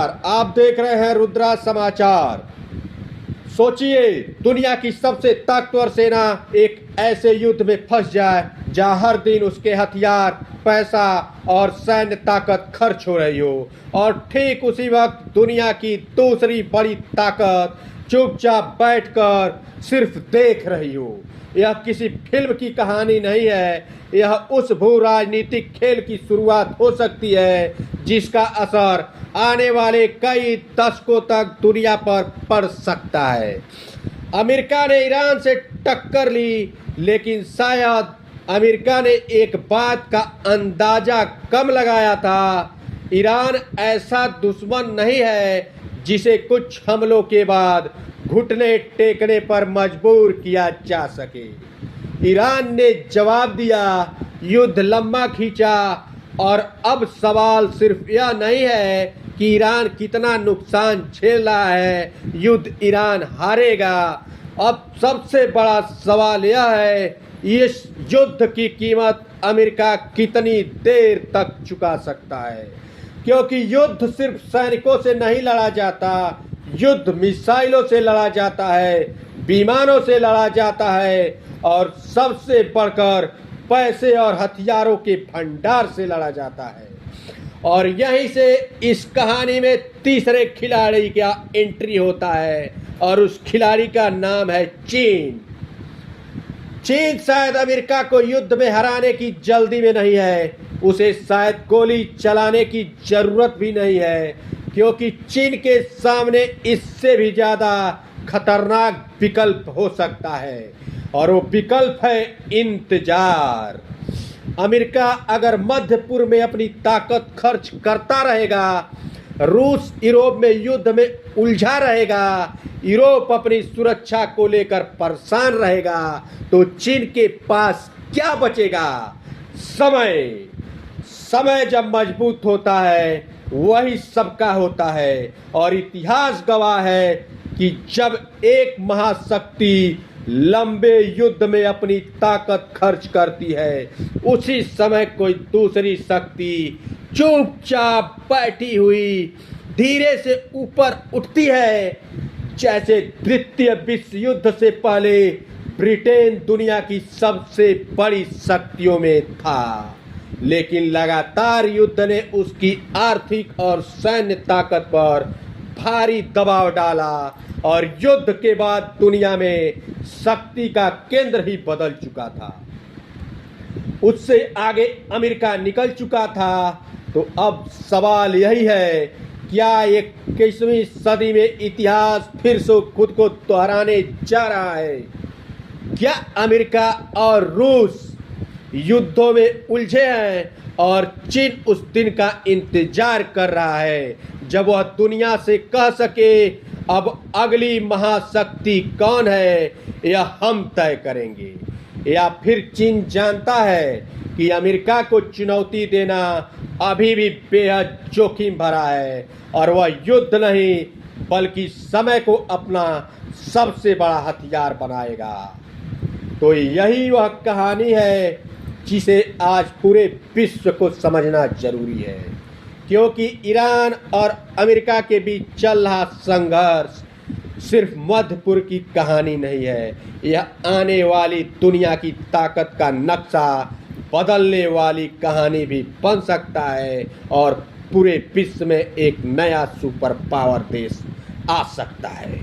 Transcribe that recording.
नमस्कार, आप देख रहे हैं रुद्रा समाचार। सोचिए, दुनिया की सबसे ताकतवर सेना एक ऐसे युद्ध में फंस जाए जहां हर दिन उसके हथियार, पैसा और सैन्य ताकत खर्च हो रही हो, और ठीक उसी वक्त दुनिया की दूसरी बड़ी ताकत चुपचाप बैठकर सिर्फ देख रही हो। यह किसी फिल्म की कहानी नहीं है, यह उस भू राजनीतिक खेल की शुरुआत हो सकती है जिसका असर आने वाले कई दशकों तक दुनिया पर पड़ सकता है। अमेरिका ने ईरान से टक्कर ली, लेकिन शायद अमेरिका ने एक बात का अंदाजा कम लगाया था। ईरान ऐसा दुश्मन नहीं है जिसे कुछ हमलों के बाद घुटने टेकने पर मजबूर किया जा सके। ईरान ने जवाब दिया, युद्ध लंबा खींचा, और अब सवाल सिर्फ यह नहीं है कि ईरान कितना नुकसान झेल रहा है, युद्ध ईरान हारेगा। अब सबसे बड़ा सवाल यह है, इस युद्ध की कीमत अमेरिका कितनी देर तक चुका सकता है, क्योंकि युद्ध सिर्फ सैनिकों से नहीं लड़ा जाता, युद्ध मिसाइलों से लड़ा जाता है, विमानों से लड़ा जाता है, और सबसे बढ़कर पैसे और हथियारों के भंडार से लड़ा जाता है। और यहीं से इस कहानी में तीसरे खिलाड़ी का एंट्री होता है, और उस खिलाड़ी का नाम है चीन। चीन शायद अमेरिका को युद्ध में हराने की जल्दी में नहीं है, उसे शायद गोली चलाने की जरूरत भी नहीं है, क्योंकि चीन के सामने इससे भी ज्यादा खतरनाक विकल्प हो सकता है, और वो विकल्प है इंतजार। अमेरिका अगर मध्य पूर्व में अपनी ताकत खर्च करता रहेगा, रूस यूरोप में युद्ध में उलझा रहेगा, यूरोप अपनी सुरक्षा को लेकर परेशान रहेगा, तो चीन के पास क्या बचेगा? समय। समय जब मजबूत होता है वही सबका होता है, और इतिहास गवाह है कि जब एक महाशक्ति लंबे युद्ध में अपनी ताकत खर्च करती है, उसी समय कोई दूसरी शक्ति चुपचाप बैठी हुई धीरे से ऊपर उठती है। जैसे द्वितीय विश्व युद्ध से पहले ब्रिटेन दुनिया की सबसे बड़ी शक्तियों में था, लेकिन लगातार युद्ध ने उसकी आर्थिक और सैन्य ताकत पर भारी दबाव डाला, और युद्ध के बाद दुनिया में शक्ति का केंद्र ही बदल चुका था। उससे आगे अमेरिका निकल चुका था। तो अब सवाल यही है, क्या 21वीं सदी में इतिहास फिर से खुद को दोहराने जा रहा है? क्या अमेरिका और रूस युद्धों में उलझे हैं, और चीन उस दिन का इंतजार कर रहा है जब वह दुनिया से कह सके, अब अगली महाशक्ति कौन है यह हम तय करेंगे? या फिर चीन जानता है कि अमेरिका को चुनौती देना अभी भी बेहद जोखिम भरा है, और वह युद्ध नहीं बल्कि समय को अपना सबसे बड़ा हथियार बनाएगा? तो यही वह कहानी है जिसे आज पूरे विश्व को समझना जरूरी है, क्योंकि ईरान और अमेरिका के बीच चल रहा संघर्ष सिर्फ मध्य पूर्व की कहानी नहीं है, यह आने वाली दुनिया की ताकत का नक्शा बदलने वाली कहानी भी बन सकता है, और पूरे विश्व में एक नया सुपर पावर देश आ सकता है।